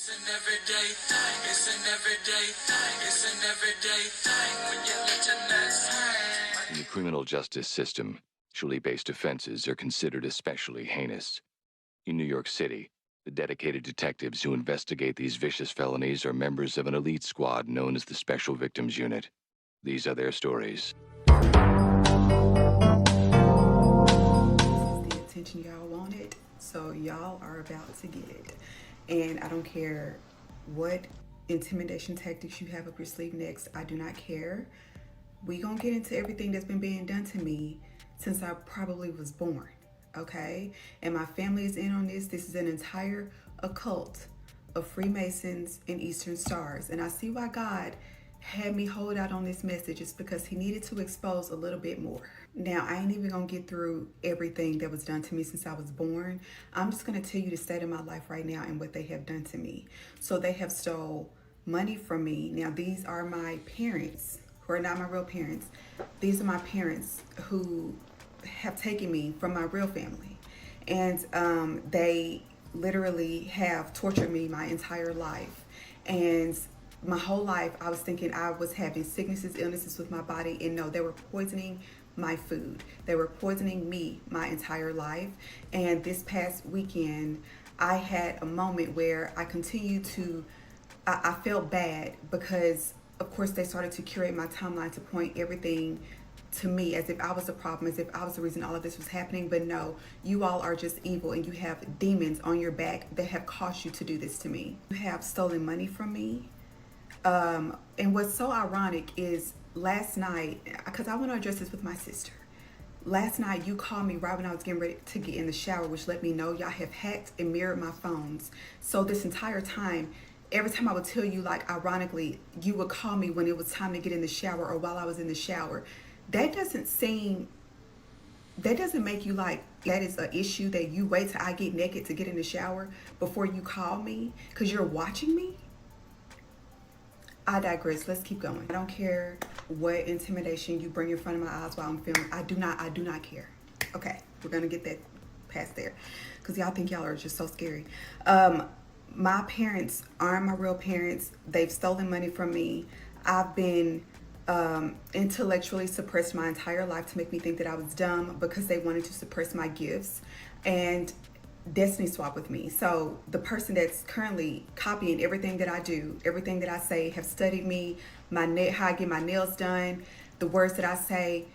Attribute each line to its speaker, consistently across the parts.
Speaker 1: It's an everyday thing. It's an everyday thing. It's an everyday thing when you let your nuts hang.
Speaker 2: In the criminal justice system, sexually-based offenses are considered especially heinous. In New York City, the dedicated detectives who investigate these vicious felonies are members of an elite squad known as the Special Victims Unit. These are their stories.
Speaker 3: This is the attention y'all wanted, so y'all are about to get it. And I don't care what intimidation tactics you have up your sleeve next. I do not care. We gonna get into everything that's been being done to me since I probably was born, okay? And my family is in on this. This is an entire occult of Freemasons and Eastern Stars. And I see why God had me hold out on this message. It's because he needed to expose a little bit more. Now, I ain't even gonna get through everything that was done to me since I was born. I'm just gonna tell you the state of my life right now and what they have done to me. So they have stole money from me. Now, these are my parents, who are not my real parents. These are my parents who have taken me from my real family. And they literally have tortured me my entire life. And my whole life, I was thinking I was having sicknesses, illnesses with my body, and no, they were poisoning my food. They were poisoning me my entire life. And this past weekend, I had a moment where I continued to, I felt bad because, of course, they started to curate my timeline to point everything to me as if I was the problem, as if I was the reason all of this was happening. But no, you all are just evil and you have demons on your back that have caused you to do this to me. You have stolen money from me. And what's so ironic is last night, because I want to address this with my sister. Last night, you called me right when I was getting ready to get in the shower, which let me know y'all have hacked and mirrored my phones. So this entire time, every time I would tell you, like, ironically, you would call me when it was time to get in the shower or while I was in the shower. That doesn't make you like that is an issue that you wait till I get naked to get in the shower before you call me because you're watching me. I digress. Let's keep going. I don't care what intimidation you bring in front of my eyes while I'm filming. I do not care. Okay, we're gonna get that past there because y'all think y'all are just so scary. My parents aren't my real parents. They've stolen money from me. I've been intellectually suppressed my entire life to make me think that I was dumb because they wanted to suppress my gifts and destiny swap with me. So the person that's currently copying everything that I do, everything that I say, have studied me, how I get my nails done, the words that I say.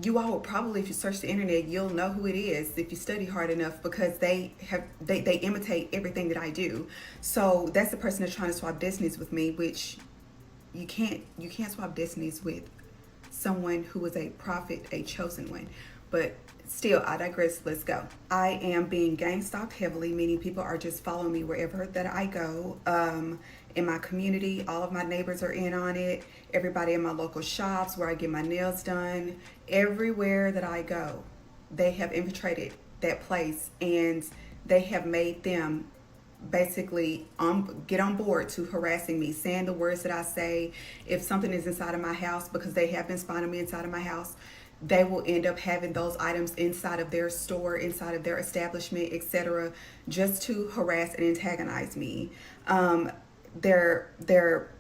Speaker 3: You all will probably, if you search the internet, you'll know who it is if you study hard enough because they imitate everything that I do. So that's the person that's trying to swap destinies with me, which you can't swap destinies with someone who is a prophet, a chosen one. But still, I digress. Let's go. I am being gang stalked heavily, meaning people are just following me wherever that I go. In my community, all of my neighbors are in on it. Everybody in my local shops where I get my nails done, everywhere that I go, they have infiltrated that place and they have made them basically get on board to harassing me, saying the words that I say. If something is inside of my house, because they have been spying on me inside of my house, they will end up having those items inside of their store, inside of their establishment, etc., just to harass and antagonize me. They're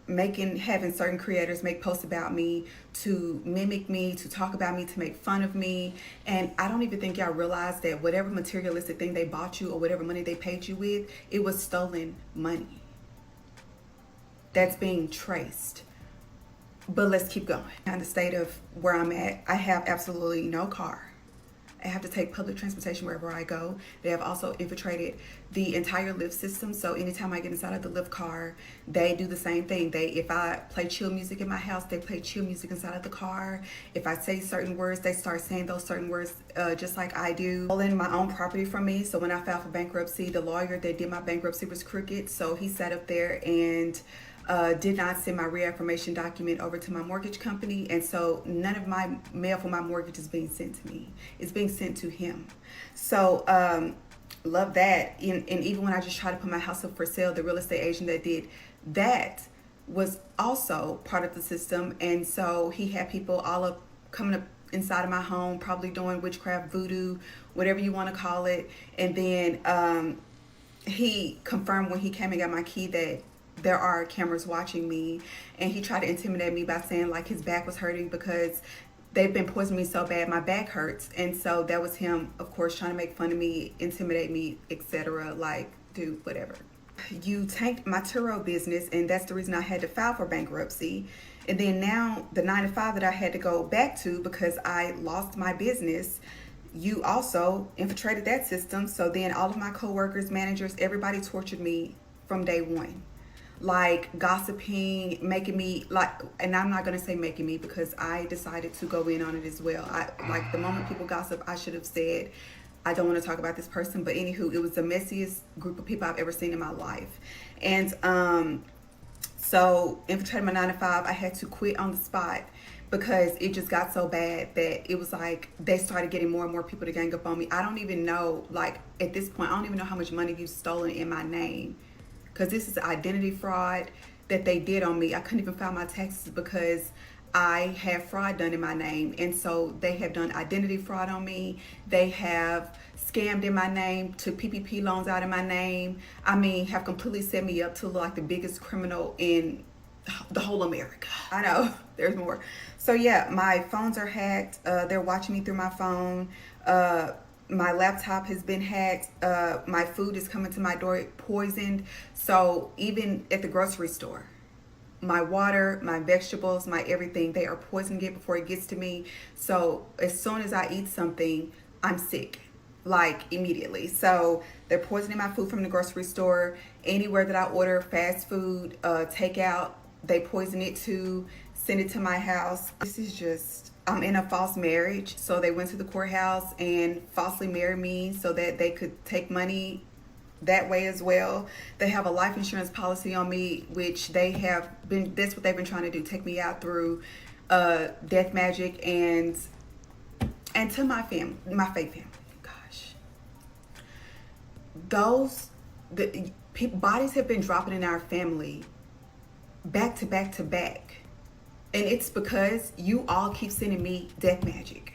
Speaker 3: having certain creators make posts about me to mimic me, to talk about me, to make fun of me. And I don't even think y'all realize that whatever materialistic thing they bought you or whatever money they paid you with, it was stolen money. That's being traced. But let's keep going. In the state of where I'm at, I have absolutely no car. I have to take public transportation wherever I go. They have also infiltrated the entire lift system. So anytime I get inside of the lift car, they do the same thing. If I play chill music in my house, they play chill music inside of the car. If I say certain words, they start saying those certain words just like I do. Stolen my own property from me. So when I filed for bankruptcy, the lawyer that did my bankruptcy was crooked. So he sat up there and did not send my reaffirmation document over to my mortgage company, and so none of my mail for my mortgage is being sent to me. It's being sent to him. So love that. And even when I just tried to put my house up for sale, the real estate agent that did that was also part of the system, and so he had people all up coming up inside of my home, probably doing witchcraft, voodoo, whatever you want to call it. And then he confirmed when he came and got my key that there are cameras watching me, and he tried to intimidate me by saying like his back was hurting because they've been poisoning me so bad my back hurts. And so that was him, of course, trying to make fun of me, intimidate me, etc. Like, dude, whatever. You tanked my Turo business, and that's the reason I had to file for bankruptcy. And then now the 9 to 5 that I had to go back to because I lost my business, you also infiltrated that system. So then all of my coworkers, managers, everybody tortured me from day one. Like gossiping, making me like, and I'm not gonna say making me because I decided to go in on it as well. I like the moment people gossip, I should have said, I don't want to talk about this person. But anywho, it was the messiest group of people I've ever seen in my life. And so infiltrating my 9 to 5, I had to quit on the spot because it just got so bad that it was like they started getting more and more people to gang up on me. I don't even know, like at this point, I don't even know how much money you've stolen in my name, because this is identity fraud that they did on me. I couldn't even file my taxes because I have fraud done in my name. And so they have done identity fraud on me. They have scammed in my name, took PPP loans out in my name. I mean, have completely set me up to look like the biggest criminal in the whole America. I know, there's more. So yeah, my phones are hacked. They're watching me through my phone. My laptop has been hacked. My food is coming to my door poisoned. So even at the grocery store, my water, my vegetables, my everything, they are poisoning it before it gets to me. So as soon as I eat something, I'm sick, like immediately. So they're poisoning my food from the grocery store. Anywhere that I order fast food, takeout, they poison it too, send it to my house. This is just, I'm in a false marriage. So they went to the courthouse and falsely married me so that they could take money that way as well. They have a life insurance policy on me, which they have been, that's what they've been trying to do, take me out through death magic and to my family, my faith family. Gosh, those the people, bodies have been dropping in our family back to back to back, and it's because you all keep sending me death magic.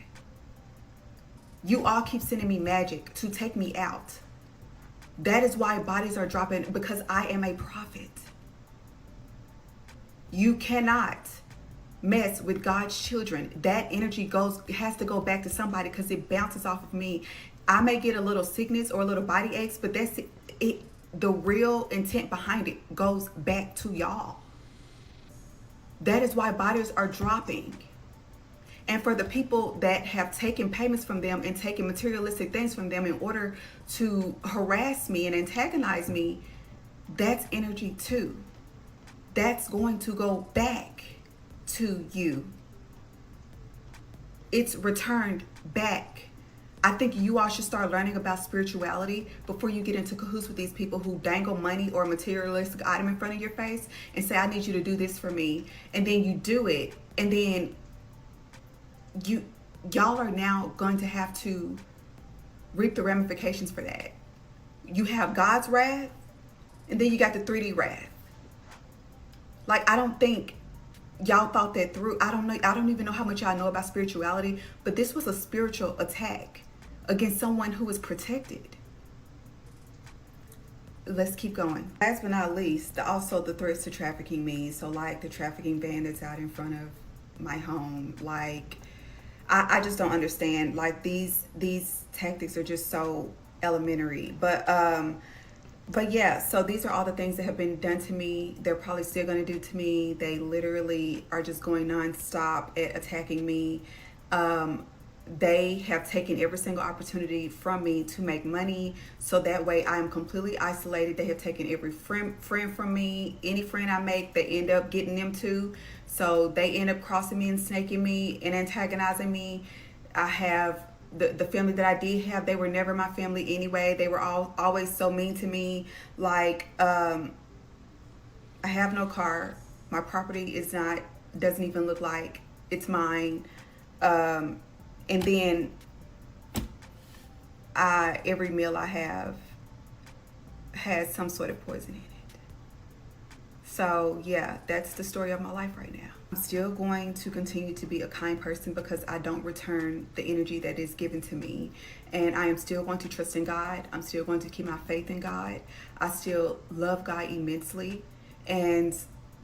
Speaker 3: You all keep sending me magic to take me out. That is why bodies are dropping, because I am a prophet. You cannot mess with God's children. That energy has to go back to somebody because it bounces off of me. I may get a little sickness or a little body aches, but that's it. The real intent behind it goes back to y'all. That is why bodies are dropping. And for the people that have taken payments from them and taken materialistic things from them in order to harass me and antagonize me, that's energy too. That's going to go back to you. It's returned back. I think you all should start learning about spirituality before you get into cahoots with these people who dangle money or materialistic item in front of your face and say, I need you to do this for me. And then you do it, and then y'all are now going to have to reap the ramifications for that. You have God's wrath, and then you got the 3D wrath. Like, I don't think y'all thought that through. I don't know. I don't even know how much y'all know about spirituality, but this was a spiritual attack against someone who is protected. Let's keep going. Last but not least, also the threats to trafficking me. So like the trafficking van that's out in front of my home. Like, I just don't understand. Like these tactics are just so elementary. But yeah, so these are all the things that have been done to me. They're probably still going to do to me. They literally are just going nonstop at attacking me. They have taken every single opportunity from me to make money, so that way I am completely isolated. They have taken every friend from me. Any friend I make, they end up getting them too. So they end up crossing me and snaking me and antagonizing me. I have the family that I did have, they were never my family anyway. They were always so mean to me. Like, I have no car. My property doesn't even look like it's mine. And then every meal I have has some sort of poison in it. So yeah, that's the story of my life right now. I'm still going to continue to be a kind person because I don't return the energy that is given to me. And I am still going to trust in God. I'm still going to keep my faith in God. I still love God immensely. And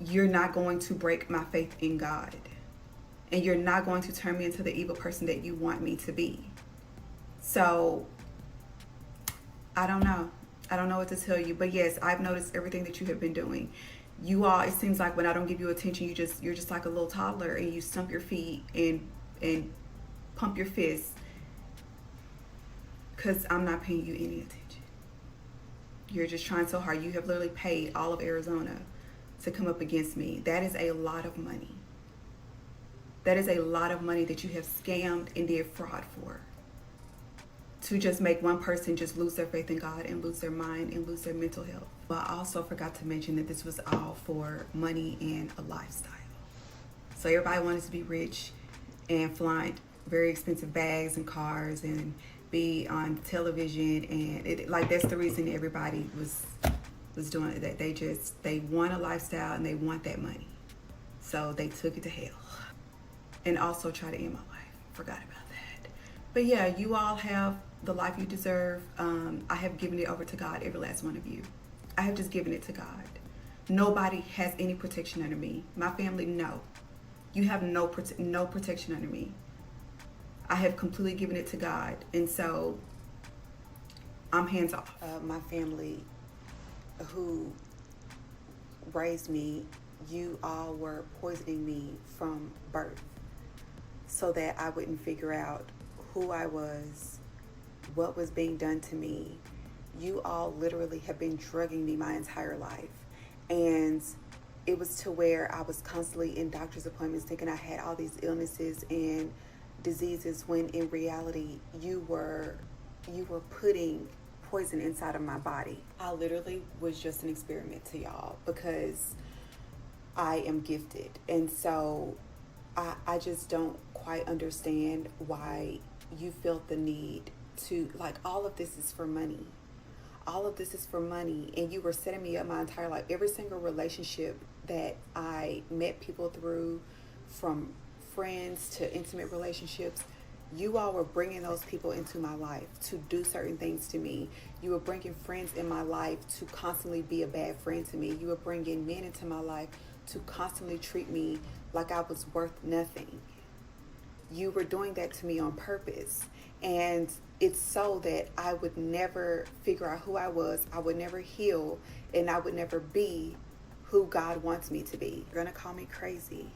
Speaker 3: you're not going to break my faith in God. And you're not going to turn me into the evil person that you want me to be. So I don't know. I don't know what to tell you. But yes, I've noticed everything that you have been doing. You all, it seems like when I don't give you attention, you're just like a little toddler and you stump your feet and pump your fists because I'm not paying you any attention. You're just trying so hard. You have literally paid all of Arizona to come up against me. That is a lot of money. That is a lot of money that you have scammed and did fraud for. To just make one person just lose their faith in God and lose their mind and lose their mental health. But I also forgot to mention that this was all for money and a lifestyle. So everybody wanted to be rich and flaunt very expensive bags and cars and be on television, and it, like, that's the reason everybody was doing it. That they want a lifestyle and they want that money, so they took it to hell. And also try to end my life. Forgot about that. But yeah, you all have the life you deserve. I have given it over to God, every last one of you. I have just given it to God. Nobody has any protection under me. My family, no. You have no protection under me. I have completely given it to God. And so I'm hands off. My family who raised me, you all were poisoning me from birth so that I wouldn't figure out who I was, what was being done to me. You all literally have been drugging me my entire life. And it was to where I was constantly in doctor's appointments thinking I had all these illnesses and diseases, when in reality you were putting poison inside of my body. I literally was just an experiment to y'all because I am gifted. And so I just don't quite understand why you felt the need to, like, all of this is for money. All of this is for money. And you were setting me up my entire life. Every single relationship that I met people through, from friends to intimate relationships, you all were bringing those people into my life to do certain things to me. You were bringing friends in my life to constantly be a bad friend to me. You were bringing men into my life to constantly treat me like I was worth nothing. You were doing that to me on purpose. And it's so that I would never figure out who I was. I would never heal, and I would never be who God wants me to be. They're going to call me crazy.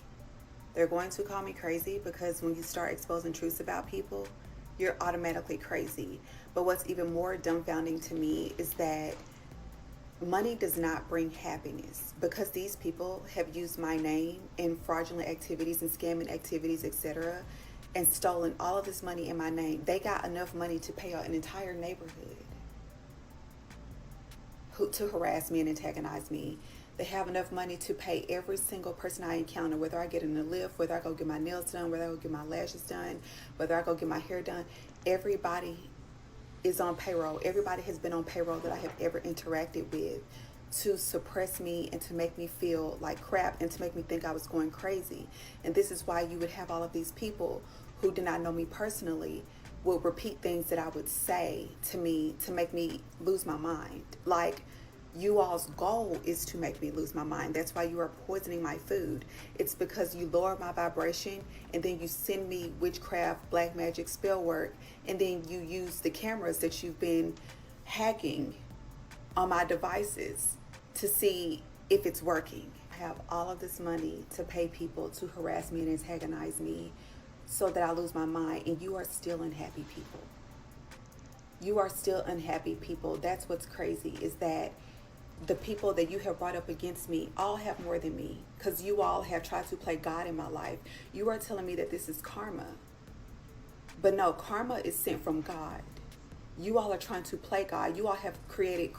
Speaker 3: They're going to call me crazy because when you start exposing truths about people, you're automatically crazy. But what's even more dumbfounding to me is that money does not bring happiness, because these people have used my name in fraudulent activities and scamming activities, etc., and stolen all of this money in my name. They got enough money to pay out an entire neighborhood to harass me and antagonize me. They have enough money to pay every single person I encounter, whether I get in a lift, whether I go get my nails done, whether I go get my lashes done, whether I go get my hair done. Everybody is on payroll. Everybody has been on payroll that I have ever interacted with, to suppress me and to make me feel like crap and to make me think I was going crazy. And this is why you would have all of these people who did not know me personally will repeat things that I would say to me to make me lose my mind. Like, you all's goal is to make me lose my mind. That's why you are poisoning my food. It's because you lower my vibration, and then you send me witchcraft, black magic, spell work, and then you use the cameras that you've been hacking on my devices to see if it's working. I have all of this money to pay people to harass me and antagonize me so that I lose my mind, and you are still unhappy people. You are still unhappy people. That's what's crazy, is that the people that you have brought up against me all have more than me, because you all have tried to play God in my life. You are telling me that this is karma. But no, karma is sent from God. You all are trying to play God. You all have created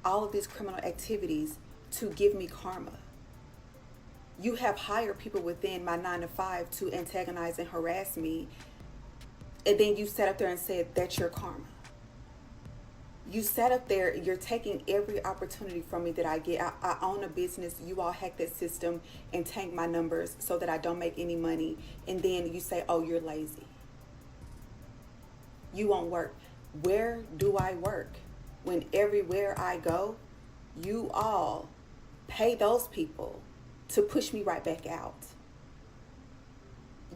Speaker 3: all of these criminal activities to give me karma. You have hired people within my 9 to 5 to antagonize and harass me. And then you sat up there and said, that's your karma. You sat up there, you're taking every opportunity from me that I get. I own a business. You all hack that system and tank my numbers so that I don't make any money. And then you say, oh, you're lazy. You won't work. Where do I work? When everywhere I go, you all pay those people to push me right back out.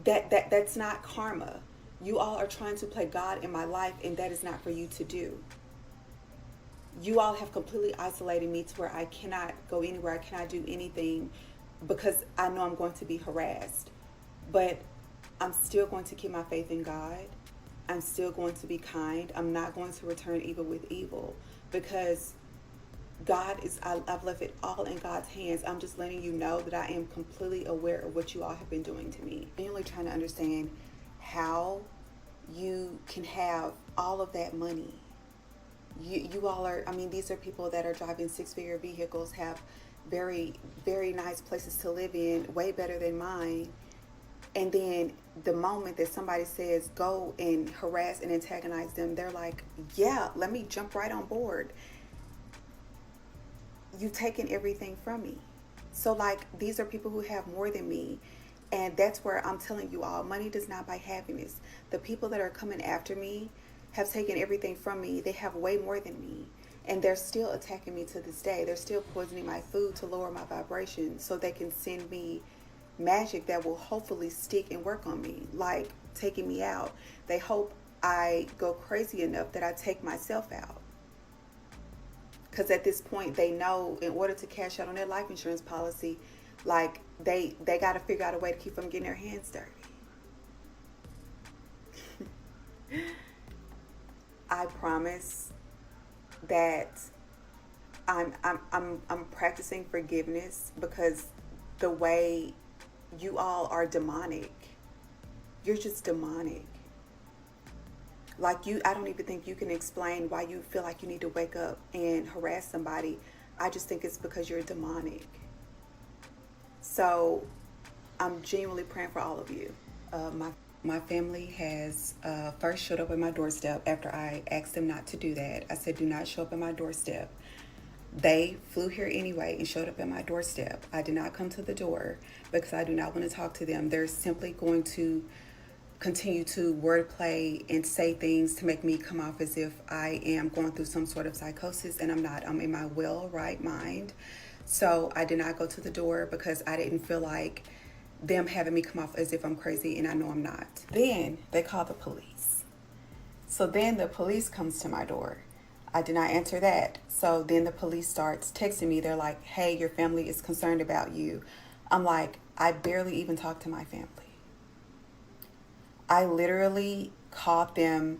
Speaker 3: That's not karma. You all are trying to play God in my life, and that is not for you to do. You all have completely isolated me to where I cannot go anywhere. I cannot do anything because I know I'm going to be harassed. But I'm still going to keep my faith in God. I'm still going to be kind. I'm not going to return evil with evil because God is, I've left it all in God's hands. I'm just letting you know that I am completely aware of what you all have been doing to me. I'm only trying to understand how you can have all of that money. You all are, I mean, these are people that are driving six-figure vehicles, have very, very nice places to live in, way better than mine. And then the moment that somebody says, go and harass and antagonize them, they're like, yeah, let me jump right on board. You've taken everything from me. So like, these are people who have more than me. And that's where I'm telling you all, money does not buy happiness. The people that are coming after me have taken everything from me. They have way more than me. And they're still attacking me to this day. They're still poisoning my food to lower my vibration so they can send me magic that will hopefully stick and work on me, like taking me out. They hope I go crazy enough that I take myself out. Because at this point, they know in order to cash out on their life insurance policy, like they got to figure out a way to keep them getting their hands dirty. I promise that I'm practicing forgiveness because the way you all are demonic, you're just demonic. Like I don't even think you can explain why you feel like you need to wake up and harass somebody. I just think it's because you're demonic. So I'm genuinely praying for all of you. My family has first showed up at my doorstep after I asked them not to do that. I said, do not show up at my doorstep. They flew here anyway and showed up at my doorstep. I did not come to the door because I do not want to talk to them. They're simply going to continue to wordplay and say things to make me come off as if I am going through some sort of psychosis, and I'm not. I'm in my right mind. So I did not go to the door because I didn't feel like them having me come off as if I'm crazy, and I know I'm not. Then they call the police. So then the police comes to my door. I did not answer that. So then the police starts texting me. They're like, hey, your family is concerned about you. I'm like, I barely even talk to my family. I literally called them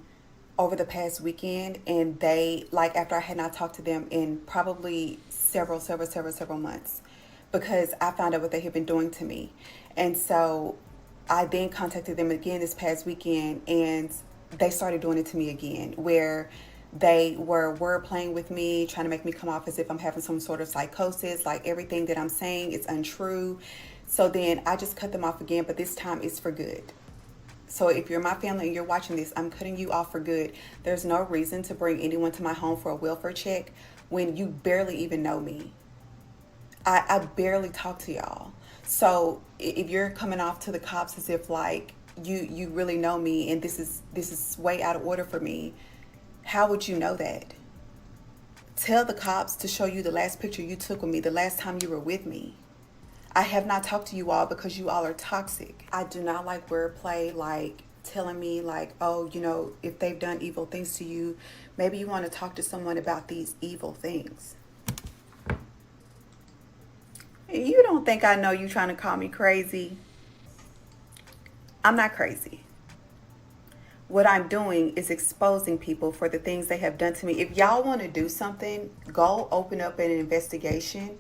Speaker 3: over the past weekend, and they, like, after I had not talked to them in probably several months, because I found out what they had been doing to me. And so I then contacted them again this past weekend, and they started doing it to me again, where they were word playing with me, trying to make me come off as if I'm having some sort of psychosis, like everything that I'm saying is untrue. So then I just cut them off again, but this time it's for good. So if you're my family and you're watching this, I'm cutting you off for good. There's no reason to bring anyone to my home for a welfare check when you barely even know me. I barely talk to y'all. So if you're coming off to the cops as if like you really know me and this is way out of order for me, how would you know that? Tell the cops to show you the last picture you took with me, the last time you were with me. I have not talked to you all because you all are toxic. I do not like wordplay, like telling me like, oh, you know, if they've done evil things to you, maybe you want to talk to someone about these evil things. You don't think I know you trying to call me crazy? I'm not crazy. What I'm doing is exposing people for the things they have done to me. If y'all want to do something, go open up an investigation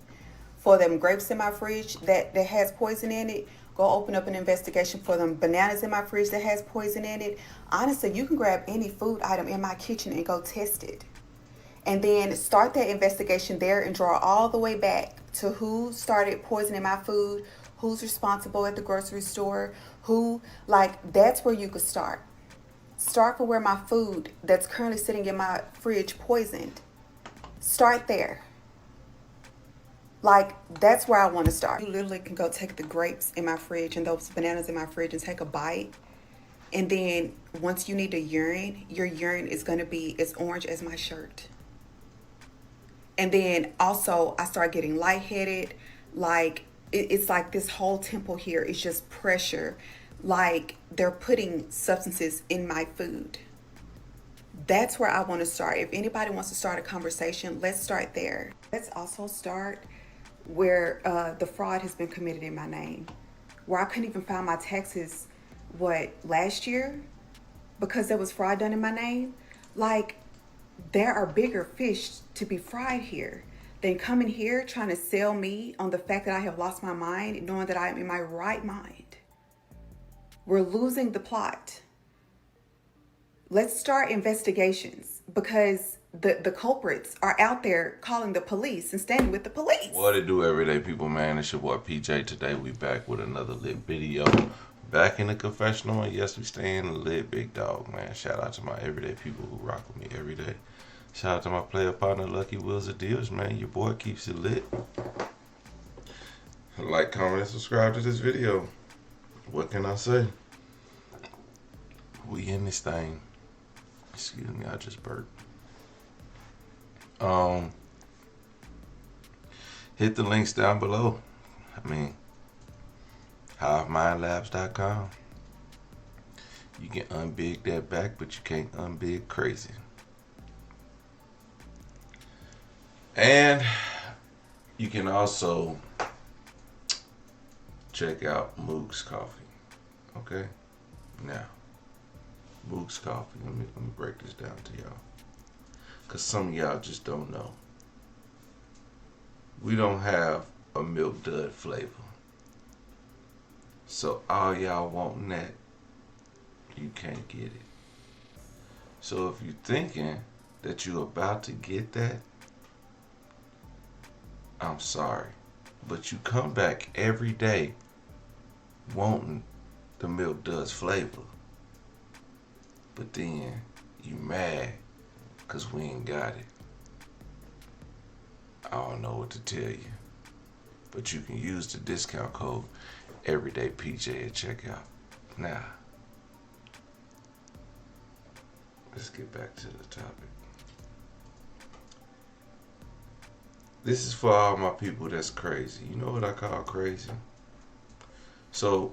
Speaker 3: for them grapes in my fridge that has poison in it. Go open up an investigation for them bananas in my fridge that has poison in it. Honestly, you can grab any food item in my kitchen and go test it. And then start that investigation there and draw all the way back to who started poisoning my food, who's responsible at the grocery store, who, like, that's where you could start. Start from where my food that's currently sitting in my fridge poisoned. Start there. Like, that's where I want to start. You literally can go take the grapes in my fridge and those bananas in my fridge and take a bite. And then once you need to urine, your urine is going to be as orange as my shirt. And then also I start getting lightheaded. Like, it's like this whole temple here is just pressure. Like they're putting substances in my food. That's where I want to start. If anybody wants to start a conversation, let's start there. Let's also start where the fraud has been committed in my name, where I couldn't even file my taxes, last year, because there was fraud done in my name. Like, there are bigger fish to be fried here than coming here trying to sell me on the fact that I have lost my mind, knowing that I am in my right mind. We're losing the plot. Let's start investigations, because the culprits are out there calling the police and standing with the police.
Speaker 4: What it do, everyday people, man? It's your boy PJ. Today we back with another lit video. Back in the confessional, and yes, we stay in the lit, big dog, man. Shout out to my everyday people who rock with me every day. Shout out to my player partner, Lucky Wheels of Deals, man. Your boy keeps it lit. Like, comment, and subscribe to this video. What can I say? We in this thing. Excuse me, I just burped. Hit the links down below. HiveMindLabs.com. You can unbig that back, but you can't unbig crazy. And you can also check out Moog's Coffee. Okay? Now, Moog's Coffee. Let me break this down to y'all, because some of y'all just don't know. We don't have a milk dud flavor. So all y'all wanting that, you can't get it. So if you're thinking that you're about to get that, I'm sorry. But you come back every day wanting the milk duds flavor. But then you mad because we ain't got it. I don't know what to tell you. But you can use the discount code everydaypj at checkout. Now, let's get back to the topic. This is for all my people that's crazy. You know what I call crazy? So,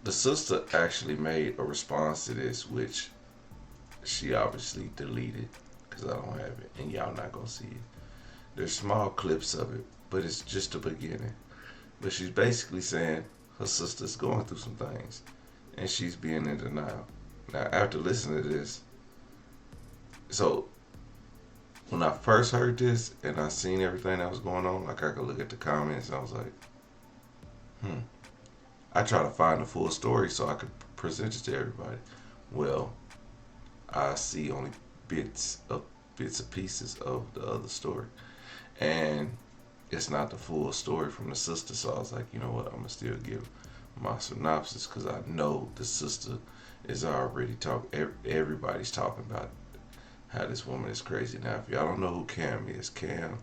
Speaker 4: the sister actually made a response to this, which she obviously deleted because I don't have it, and y'all not gonna see it. There's small clips of it, but it's just the beginning. But she's basically saying her sister's going through some things, and she's being in denial. Now, after listening to this, so when I first heard this and I seen everything that was going on, like, I could look at the comments and I was like, I try to find the full story so I could present it to everybody. Well, I see only bits and pieces of the other story, and it's not the full story from the sister. So I was like, you know what, I'm gonna still give my synopsis, because I know the sister is already talking. Everybody's talking about how this woman is crazy. Now, if y'all don't know who Cam is, Cam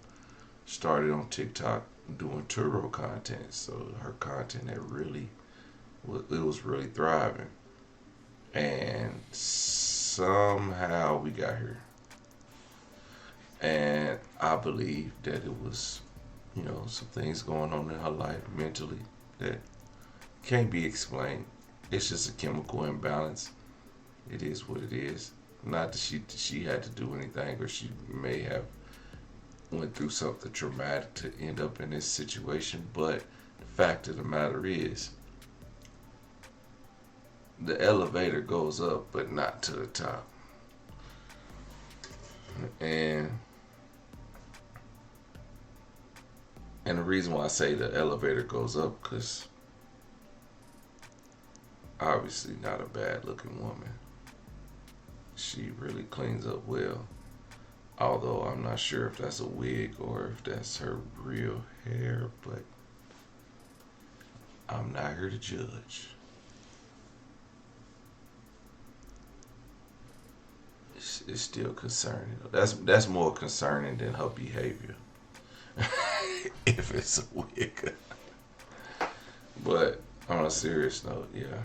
Speaker 4: started on TikTok doing Turo content. So her content it was really thriving, and somehow we got here. And I believe that it was, some things going on in her life mentally that can't be explained. It's just a chemical imbalance. It is what it is. Not that she had to do anything, or she may have went through something traumatic to end up in this situation. But the fact of the matter is, the elevator goes up, but not to the top. And the reason why I say the elevator goes up, because obviously not a bad looking woman. She really cleans up well. Although I'm not sure if that's a wig or if that's her real hair, but I'm not here to judge. it's still concerning. That's more concerning than her behavior. If it's a wig. But on a serious note, yeah.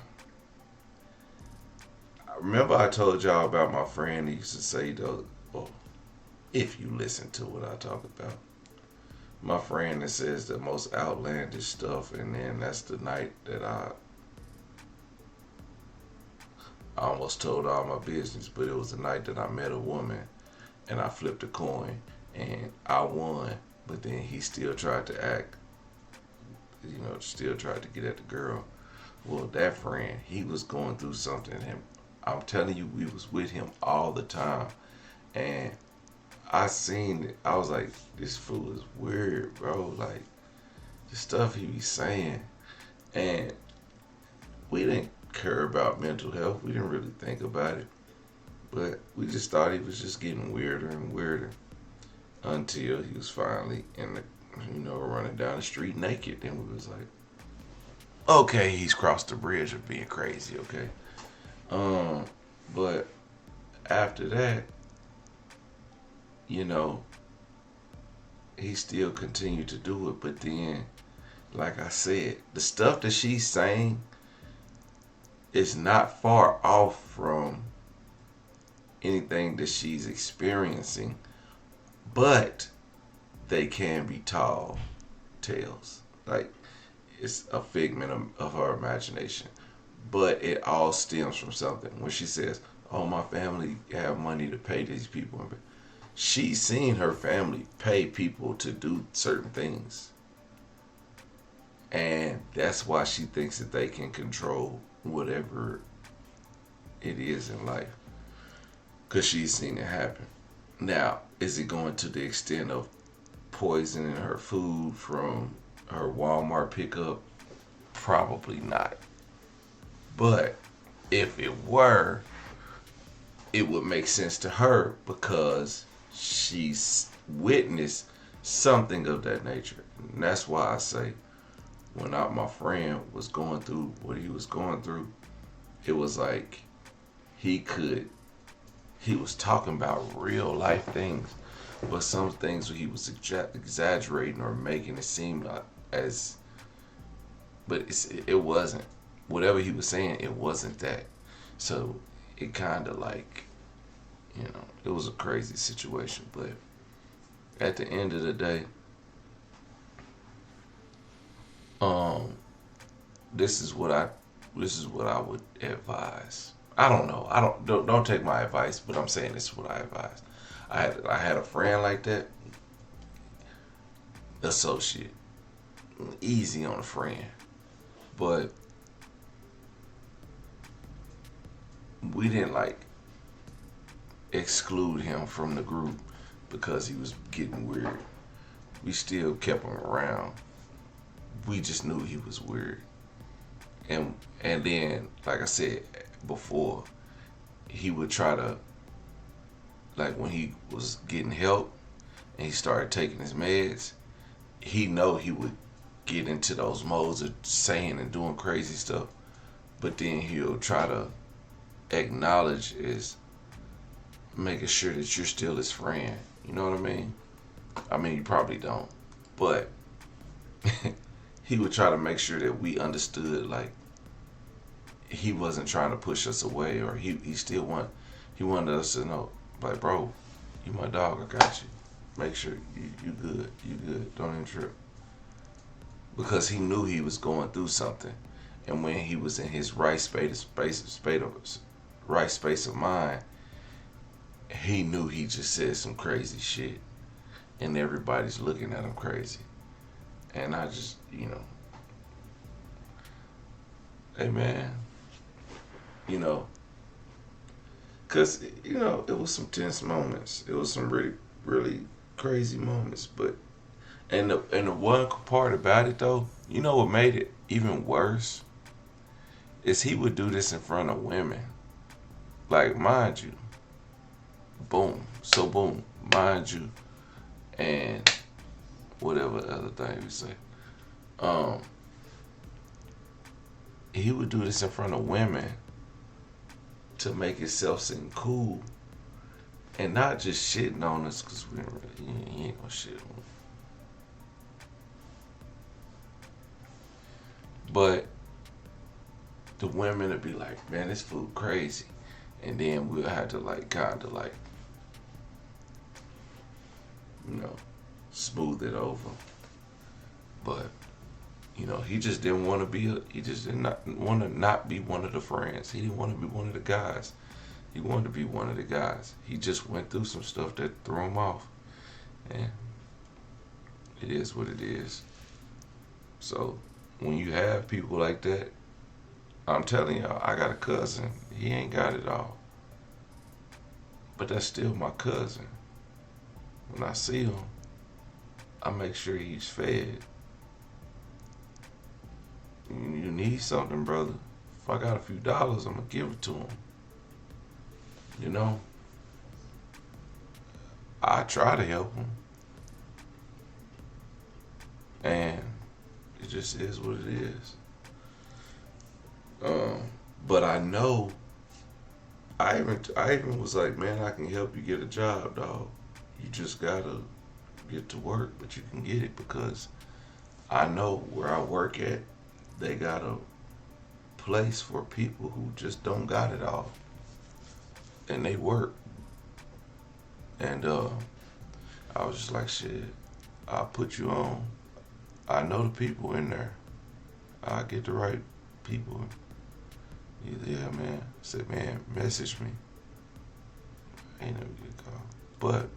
Speaker 4: I remember I told y'all about my friend who used to say though, well, if you listen to what I talk about. My friend that says the most outlandish stuff, and then that's the night that I almost told all my business, but it was the night that I met a woman and I flipped a coin and I won, but then he still tried to act, still tried to get at the girl. Well, that friend, he was going through something, and I'm telling you, we was with him all the time, and I seen it. I was like, this fool is weird, bro. Like, the stuff he be saying, and we didn't care about mental health. We didn't really think about it, but we just thought he was just getting weirder and weirder until he was finally in the, running down the street naked. And we was like, okay, he's crossed the bridge of being crazy, okay? But after that, he still continued to do it. But then, like I said, the stuff that she's saying is not far off from anything that she's experiencing, but they can be tall tales. Like, it's a figment of her imagination, but it all stems from something. When she says, oh, my family have money to pay these people, she's seen her family pay people to do certain things, and that's why she thinks that they can control whatever it is in life, because she's seen it happen. Now, is it going to the extent of poisoning her food from her Walmart pickup? Probably not. But if it were, it would make sense to her because she's witnessed something of that nature. And that's why I say, when my friend was going through what he was going through, it was like he was talking about real life things, but some things he was exaggerating or making it seem but it wasn't. Whatever he was saying, it wasn't that. So it kind of like, it was a crazy situation. But at the end of the day, this is what I would advise. I don't know. Don't take my advice, but I'm saying this is what I advise. I had a friend like that, associate, easy on a friend, but we didn't exclude him from the group because he was getting weird. We still kept him around. We just knew he was weird. And then, like I said before, he would try to, when he was getting help and he started taking his meds, he would get into those modes of saying and doing crazy stuff, but then he'll try to acknowledge is making sure that you're still his friend. You know what I mean? I mean, you probably don't, but he would try to make sure that we understood, he wasn't trying to push us away, or he wanted us to know, bro, you my dog, I got you. Make sure you good. Don't even trip. Because he knew he was going through something, and when he was in his right space of mind, he knew he just said some crazy shit, and everybody's looking at him crazy. And I just, hey man, because, it was some tense moments. It was some really, really crazy moments. But, and the one part about it though, what made it even worse is he would do this in front of women. Mind you, boom, mind you, and whatever other thing we say. He would do this in front of women to make himself seem cool, And not just shitting on us, because we don't really, he ain't gonna shit on us. But the women would be like, man, this food crazy. And then we'll have to like kind of like, you know, smooth it over. But, you know, he just didn't want to be, he just did not want to not be one of the friends. He didn't want to be one of the guys. He wanted to be one of the guys. He just went through some stuff that threw him off. And it is what it is. So when you have people like that, I'm telling y'all, I got a cousin. He ain't got it all. But that's still my cousin. When I see him, I make sure he's fed. You need something, brother. If I got a few dollars, I'm going to give it to him. You know? I try to help him. And it just is what it is. But I know, I even was like, man, I can help you get a job, dog. You just gotta get to work, but you can get it because I know where I work at, they got a place for people who just don't got it all. And they work. And I was just like, shit, I'll put you on. I know the people in there. I'll get the right people. Yeah, man. I said, man, message me. Ain't never get a call. But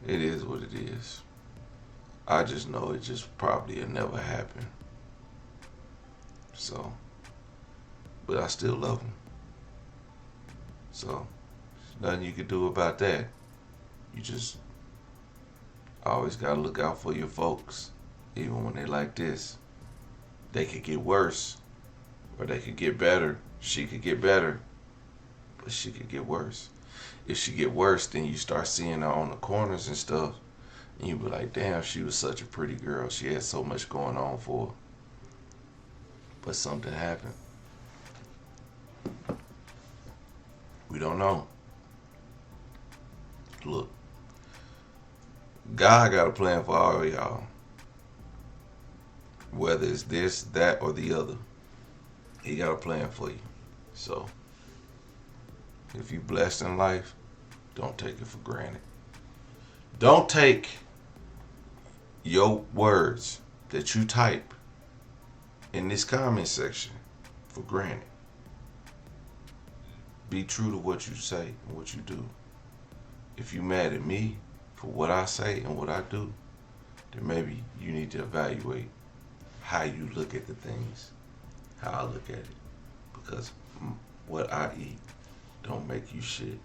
Speaker 4: it is what it is. I just know it just probably will never happen. So, but I still love him. So, there's nothing you can do about that. You just always gotta look out for your folks, even when they like this. They could get worse, or they could get better. She could get better, but she could get worse. If she get worse, then you start seeing her on the corners and stuff, and you be like, damn, she was such a pretty girl. She had so much going on for her. But something happened. We don't know. Look, God got a plan for all of y'all. Whether it's this, that, or the other, he got a plan for you. So, if you're blessed in life, don't take it for granted. Don't take your words that you type in this comment section for granted. Be true to what you say and what you do. If you're mad at me for what I say and what I do, then maybe you need to evaluate how you look at the things, how I look at it. Because what I eat don't make you shit.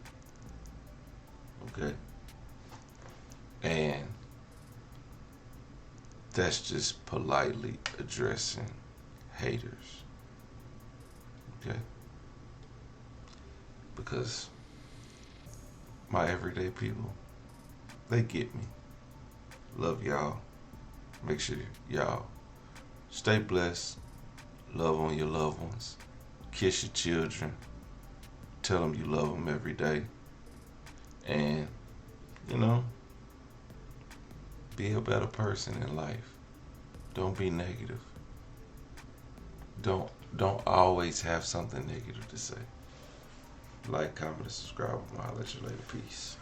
Speaker 4: Okay? And that's just politely addressing haters. Okay? Because my everyday people, they get me. Love y'all. Make sure y'all stay blessed. Love on your loved ones. Kiss your children. Tell them you love them every day. And, you know, be a better person in life. Don't be negative. Don't always have something negative to say. Like, comment, and subscribe. I'll let you later. Peace.